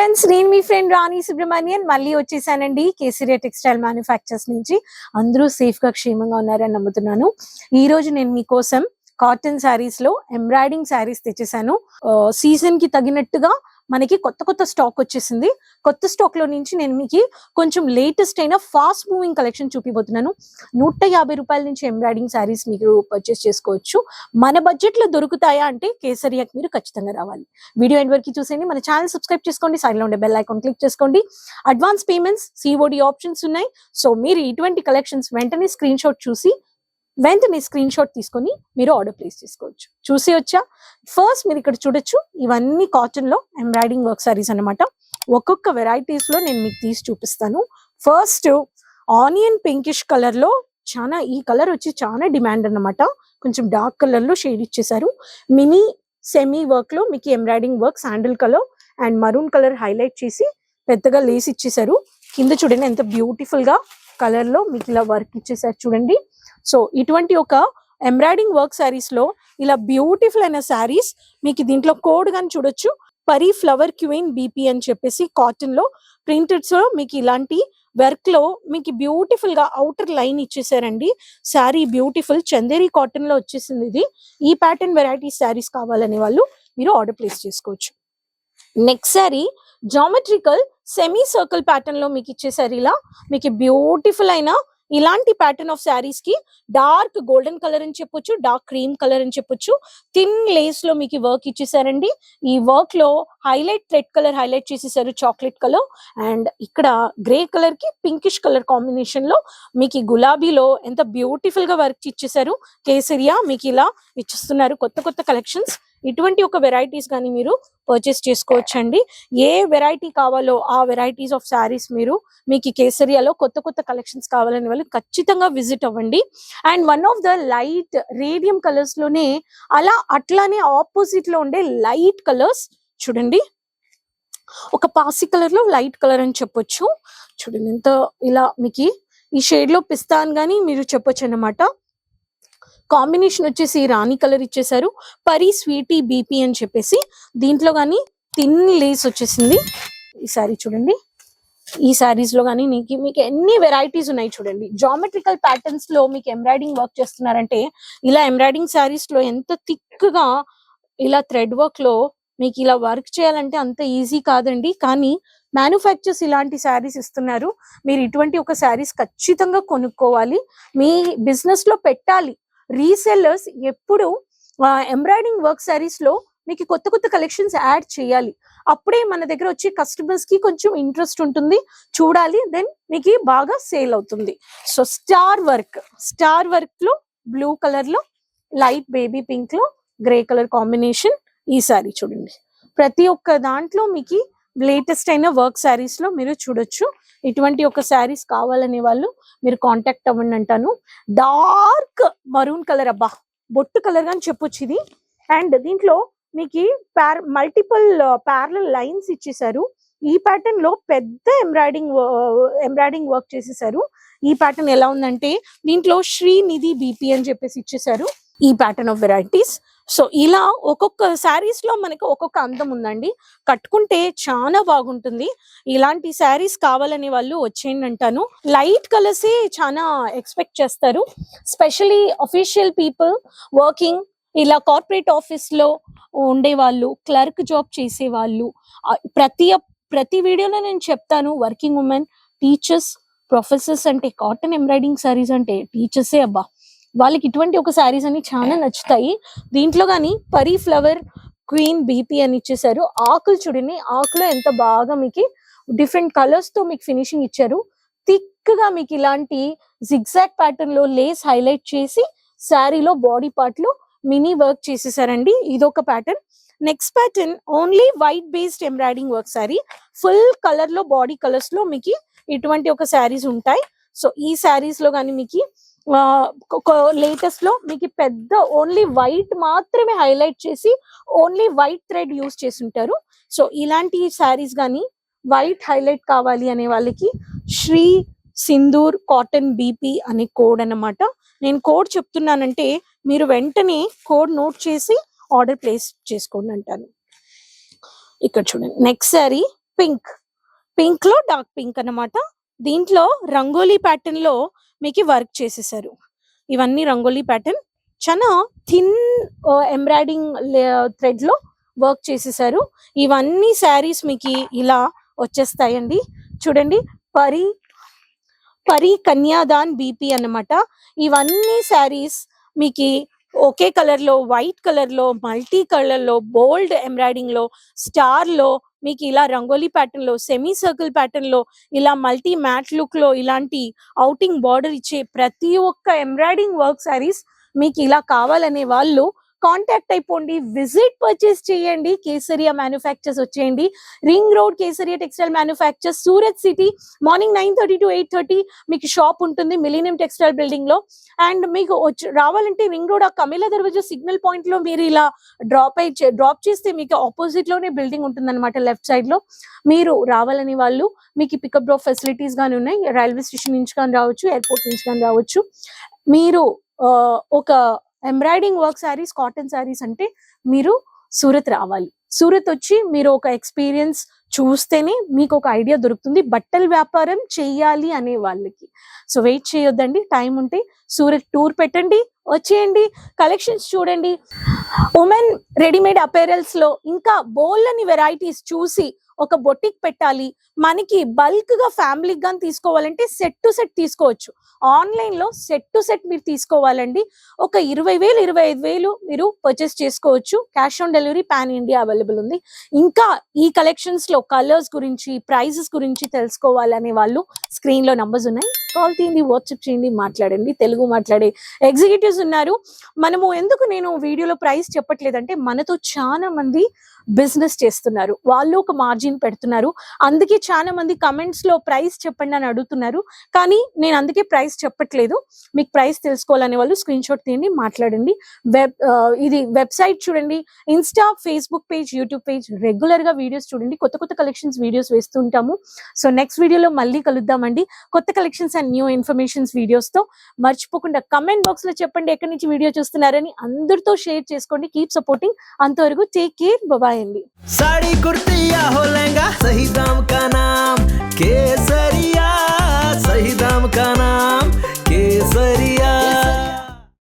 Friends, నేను మీ friend రాణి సుబ్రహ్మణ్యన్ మళ్ళీ వచ్చేసానండి కేసరియా టెక్స్టైల్ మ్యానుఫ్యాక్చర్స్ నుంచి. అందరూ సేఫ్ గా క్షేమంగా ఉన్నారని నమ్ముతున్నాను. ఈ రోజు నేను మీకోసం కాటన్ శారీస్ లో ఎంబ్రాయిడింగ్ శారీస్ తెచ్చేసాను. సీజన్ కి తగినట్టుగా మనకి కొత్త కొత్త స్టాక్ వచ్చేసింది. కొత్త స్టాక్ లో నుంచి నేను మీకు కొంచెం లేటెస్ట్ అయిన ఫాస్ట్ మూవింగ్ కలెక్షన్ చూపిపోతున్నాను. 150 రూపాయల నుంచి ఎంబ్రాయిడింగ్ శారీస్ మీరు పర్చేస్ చేసుకోవచ్చు. మన బడ్జెట్ లో దొరుకుతాయా అంటే కేసరియాకి మీరు ఖచ్చితంగా రావాలి. వీడియో ఎండ్ వరకు చూసేయండి. మన ఛానల్ సబ్స్క్రైబ్ చేసుకోండి. సైడ్ లో ఉండే బెల్ ఐకాన్ క్లిక్ చేసుకోండి. అడ్వాన్స్ పేమెంట్స్, సిఓడి ఆప్షన్స్ ఉన్నాయి. సో మీరు ఇటువంటి కలెక్షన్స్ వెంటనే స్క్రీన్ షాట్ తీసుకొని మీరు ఆర్డర్ ప్లేస్ చేసుకోవచ్చు. చూసి వచ్చా ఫస్ట్ మీరు ఇక్కడ చూడొచ్చు, ఇవన్నీ కాటన్ లో ఎంబ్రాయిడింగ్ వర్క్ సారీస్ అన్నమాట. ఒక్కొక్క వెరైటీస్ లో నేను మీకు తీసి చూపిస్తాను. ఫస్ట్ ఆనియన్ పింకిష్ కలర్ లో ఈ కలర్ వచ్చి చాలా డిమాండ్ అన్నమాట. కొంచెం డార్క్ కలర్ లో షేడ్ ఇచ్చేసారు. మినీ సెమీ వర్క్ లో మీకు embroidering work sandal colour and maroon colour highlight చేసి పెద్దగా లేస్ ఇచ్చేసారు. కింద చూడండి ఎంత బ్యూటిఫుల్ గా కలర్ లో మీకు ఇలా వర్క్ ఇచ్చేసారు చూడండి. సో ఇటువంటి ఒక ఎంబ్రాయిడింగ్ వర్క్ శారీస్ లో ఇలా బ్యూటిఫుల్ అయిన శారీస్ మీకు దీంట్లో కోడ్ గాని చూడొచ్చు. పరీ ఫ్లవర్ క్వీన్ బీపీ అని చెప్పేసి కాటన్ లో ప్రింటెడ్స్ లో మీకు ఇలాంటి వర్క్ లో మీకు బ్యూటిఫుల్ గా అవుటర్ లైన్ ఇచ్చేసారండి. శారీ బ్యూటిఫుల్ చందేరి కాటన్ లో వచ్చేసింది ఇది. ఈ ప్యాటర్న్ వెరైటీ శారీస్ కావాలనే వాళ్ళు మీరు ఆర్డర్ ప్లేస్ చేసుకోవచ్చు. Next sari geometrical semi circle pattern లో మీకు ఇచ్చేసారు. ఇలా మీకు బ్యూటిఫుల్ అయిన ఇలాంటి ప్యాటర్న్ ఆఫ్ శారీస్ కి డార్క్ గోల్డెన్ కలర్ అని చెప్పొచ్చు, డార్క్ క్రీమ్ కలర్ అని చెప్పొచ్చు. థిన్ లేస్ లో మీకు వర్క్ ఇచ్చేసారండి. ఈ వర్క్ లో రెడ్ కలర్ హైలైట్ చేసేసారు, చాక్లెట్ కలర్. అండ్ ఇక్కడ గ్రే కలర్ కి పింకిష్ కలర్ కాంబినేషన్ లో మీకు గులాబీలో ఎంత బ్యూటిఫుల్ గా వర్క్ ఇచ్చేసారు. కేసరియా మీకు ఇలా ఇచ్చిస్తున్నారు కొత్త కొత్త కలెక్షన్స్. ఇటువంటి ఒక వెరైటీస్ కానీ మీరు పర్చేస్ చేసుకోవచ్చండి. ఏ వెరైటీ కావాలో ఆ వెరైటీస్ ఆఫ్ శారీస్ మీకు కేసరియాలో కొత్త కొత్త కలెక్షన్స్ కావాలని వాళ్ళు ఖచ్చితంగా విజిట్ అవ్వండి. And one of the light radium colours లోనే అట్లానే ఆపోజిట్ లో ఉండే లైట్ కలర్స్ చూడండి. ఒక పాసి కలర్ లో లైట్ కలర్ అని చెప్పొచ్చు. చూడండి ఎంత ఇలా మీకు ఈ షేడ్ లో పిస్తా అని కానీ మీరు చెప్పొచ్చు అన్నమాట. కాంబినేషన్ వచ్చేసి రాణి కలర్ ఇచ్చేసారు. పరీ స్వీటీ బీపీ అని చెప్పేసి దీంట్లో కానీ థిన్ లేస్ వచ్చేసింది. ఈ సారీ చూడండి. ఈ సారీస్ లో కానీ మీకు ఎన్ని వెరైటీస్ ఉన్నాయి చూడండి. జామెట్రికల్ ప్యాటర్న్స్ లో మీకు ఎంబ్రాయిడింగ్ వర్క్ చేస్తున్నారంటే ఇలా ఎంబ్రాయిడింగ్ సారీస్ లో ఎంత థిక్ గా ఇలా థ్రెడ్ వర్క్ లో మీకు ఇలా వర్క్ చేయాలంటే అంత ఈజీ కాదండి. కానీ మ్యానుఫ్యాక్చర్స్ ఇలాంటి శారీస్ ఇస్తున్నారు. మీరు ఇటువంటి ఒక శారీస్ ఖచ్చితంగా కొనుక్కోవాలి, మీ బిజినెస్ లో పెట్టాలి. రీసెల్లర్స్ ఎప్పుడు ఎంబ్రాయిడింగ్ వర్క్ శారీస్ లో మీకు కొత్త కొత్త కలెక్షన్స్ యాడ్ చేయాలి. అప్పుడే మన దగ్గర వచ్చి కస్టమర్స్ కి కొంచెం ఇంట్రెస్ట్ ఉంటుంది, చూడాలి, దెన్ మీకు బాగా సేల్ అవుతుంది. సో స్టార్ వర్క్ లో బ్లూ కలర్ లో లైట్ బేబీ పింక్ లో గ్రే కలర్ కాంబినేషన్. ఈ శారీ చూడండి. ప్రతి ఒక్క దాంట్లో మీకు లేటెస్ట్ అయిన వర్క్ శారీస్ లో మీరు చూడొచ్చు. ఇటువంటి ఒక శారీస్ కావాలనే వాళ్ళు మీరు కాంటాక్ట్ అవ్వండి అంటాను. డార్క్ మరూన్ కలర్, అబ్బా బొట్టు కలర్ అని చెప్పొచ్చు ఇది. అండ్ దీంట్లో మీకు మల్టిపుల్ ప్యారలల్ లైన్స్ ఇచ్చేసారు. ఈ ప్యాటర్న్ లో పెద్ద ఎంబ్రాయిడింగ్ వర్క్ చేసేసారు. ఈ ప్యాటర్న్ ఎలా ఉందంటే దీంట్లో శ్రీనిధి బీపీ అని చెప్పేసి ఇచ్చేసారు. ఈ ప్యాటర్న్ ఆఫ్ వెరైటీస్. సో ఇలా ఒక్కొక్క శారీస్ లో మనకి ఒక్కొక్క అందం ఉందండి. కట్టుకుంటే చాలా బాగుంటుంది. ఇలాంటి శారీస్ కావాలని వాళ్ళు వచ్చేయండి అంటాను. లైట్ కలర్స్ చాలా ఎక్స్పెక్ట్ చేస్తారు. స్పెషలీ అఫీషియల్ పీపుల్, వర్కింగ్ ఇలా కార్పొరేట్ ఆఫీస్ లో ఉండే వాళ్ళు, క్లర్క్ జాబ్ చేసే వాళ్ళు, ప్రతి వీడియోలో నేను చెప్తాను, వర్కింగ్ ఉమెన్, టీచర్స్, ప్రొఫెసర్స్ అంటే కాటన్ ఎంబ్రాయిడింగ్ శారీస్ అంటే టీచర్సే అబ్బా, వాళ్ళకి ఇటువంటి ఒక శారీస్ అని చాలా నచ్చుతాయి. దీంట్లో కానీ పరీ ఫ్లవర్ క్వీన్ బీపీ అని ఇచ్చేసారు. ఆకులు చూడండి, ఆకులో ఎంత బాగా మీకు డిఫరెంట్ కలర్స్ తో మీకు ఫినిషింగ్ ఇచ్చారు. థిక్ గా మీకు ఇలాంటి జిగ్జాగ్ ప్యాటర్న్ లో లేస్ హైలైట్ చేసి శారీలో బాడీ పార్ట్ లో మినీ వర్క్ చేసేసారండి. ఇదొక pattern. Next pattern only white based embroidering work sari. Full colour లో బాడీ కలర్స్ లో మీకు ఇటువంటి ఒక శారీస్ ఉంటాయి. సో ఈ శారీస్ లో కానీ మీకు లేటెస్ట్ లో మీకు పెద్ద ఓన్లీ వైట్ మాత్రమే హైలైట్ చేసి ఓన్లీ వైట్ థ్రెడ్ యూస్ చేసి ఉంటారు. సో ఇలాంటి శారీస్ కానీ వైట్ హైలైట్ కావాలి అనే వాళ్ళకి శ్రీ సింధూర్ కాటన్ బీపీ అనే కోడ్ అన్నమాట. నేను కోడ్ చెప్తున్నానంటే మీరు వెంటనే కోడ్ నోట్ చేసి ఆర్డర్ ప్లేస్ చేసుకోండి అంటాను. ఇక్కడ చూడండి. నెక్స్ట్ శారీ పింక్ లో డార్క్ పింక్ అన్నమాట. దీంట్లో రంగోలీ ప్యాటర్న్ లో మీకు వర్క్ చేసేసారు. ఇవన్నీ రంగోలీ ప్యాటర్న్, చాలా థిన్ ఎంబ్రాయిడింగ్ థ్రెడ్ లో వర్క్ చేసేసారు. ఇవన్నీ శారీస్ మీకు ఇలా వచ్చేస్తాయండి. చూడండి, పరి కన్యాదాన్ బీపీ అన్నమాట. ఇవన్నీ శారీస్ మీకు ఒకే కలర్ లో, వైట్ కలర్ లో, మల్టీ కలర్ లో, బోల్డ్ ఎంబ్రాయిడింగ్ లో, స్టార్ లో, మీకు ఇలా రంగోలీ ప్యాటర్న్ లో, సెమీ సర్కిల్ ప్యాటర్న్ లో, ఇలా మల్టీ మ్యాట్ లుక్ లో, ఇలాంటి అవుటింగ్ బార్డర్ ఇచ్చే ప్రతి ఒక్క ఎంబ్రాయిడింగ్ వర్క్ శారీస్ మీకు ఇలా కావాలనే వాళ్ళు కాంటాక్ట్ అయిపోండి, విజిట్ పర్చేస్ చేయండి. కేసరియా మ్యానుఫ్యాక్చర్స్ వచ్చేయండి, ring road Kesariya textile manufactures, Surat city. Morning 9:30 to 8:30 మీకు షాప్ ఉంటుంది మిలీనియం టెక్స్టైల్ బిల్డింగ్ లో. అండ్ మీకు రావాలంటే రింగ్ రోడ్ ఆ కమిలా దర్వాజా సిగ్నల్ పాయింట్ లో మీరు ఇలా డ్రాప్ చేస్తే మీకు ఆపోజిట్ లోనే బిల్డింగ్ ఉంటుంది అనమాట, లెఫ్ట్ సైడ్ లో. మీరు రావాలని వాళ్ళు మీకు పికప్ డ్రాప్ ఫెసిలిటీస్ గానీ ఉన్నాయి. రైల్వే స్టేషన్ నుంచి కానీ రావచ్చు, ఎయిర్పోర్ట్ నుంచి కానీ రావచ్చు. మీరు ఒక embroidering work saris, cotton saris అంటే మీరు సూరత్ రావాలి. సూరత్ వచ్చి మీరు ఒక ఎక్స్పీరియన్స్ చూస్తేనే మీకు ఒక ఐడియా దొరుకుతుంది బట్టల వ్యాపారం చెయ్యాలి అనే వాళ్ళకి. సో వెయిట్ చేయొద్దండి, టైం ఉంటే సూరత్ టూర్ పెట్టండి, వచ్చేయండి, కలెక్షన్స్ చూడండి. ఉమెన్ రెడీమేడ్ అపేరల్స్ లో ఇంకా బోల్లని వెరైటీస్ చూసి ఒక బొటిక్ పెట్టాలి, మనకి బల్క్ గా ఫ్యామిలీకి గాని తీసుకోవాలంటే సెట్ టు సెట్ తీసుకోవచ్చు. ఆన్లైన్ లో సెట్ టు సెట్ మీరు తీసుకోవాలండి, ఒక 20,000 25,000 మీరు పర్చేస్ చేసుకోవచ్చు. Cash on delivery pan India available ఉంది. ఇంకా ఈ కలెక్షన్స్ లో కలర్స్ గురించి, ప్రైజెస్ గురించి తెలుసుకోవాలనే వాళ్ళు స్క్రీన్ లో నంబర్స్ ఉన్నాయి, కాల్ తీయండి, వాట్సాప్ చేయండి, మాట్లాడండి. తెలుగు మాట్లాడే ఎగ్జిక్యూటివ్స్ ఉన్నారు. మనము ఎందుకు నేను వీడియోలో ప్రైస్ చెప్పట్లేదంటే, మనతో చాలా మంది బిజినెస్ చేస్తున్నారు, వాళ్ళు ఒక మార్జిన్ పెడుతున్నారు. అందుకే చాలా మంది కమెంట్స్ లో ప్రైస్ చెప్పండి అని అడుగుతున్నారు, కానీ నేను అందుకే ప్రైస్ చెప్పట్లేదు. మీకు ప్రైస్ తెలుసుకోవాలనే వాళ్ళు స్క్రీన్ షాట్ తీయండి, మాట్లాడండి. ఇది వెబ్సైట్ చూడండి, Insta, Facebook page, YouTube page, regular గా వీడియోస్ చూడండి. కొత్త కొత్త కలెక్షన్స్ వీడియోస్ వేస్తుంటాము. సో నెక్స్ట్ వీడియోలో మళ్ళీ కలుద్దామండి, కొత్త collections and new informations videos తో. మర్చిపోకుండా కమెంట్ బాక్స్ లో చెప్పండి ఎక్కడి నుంచి వీడియో చూస్తున్నారని, అందరితో షేర్ చేసుకోండి. Keep supporting. అంతవరకు టేక్ కేర్, బాయ్ అండి. साड़ी कुर्ती या हो लहंगा, सही दाम का नाम केसरिया।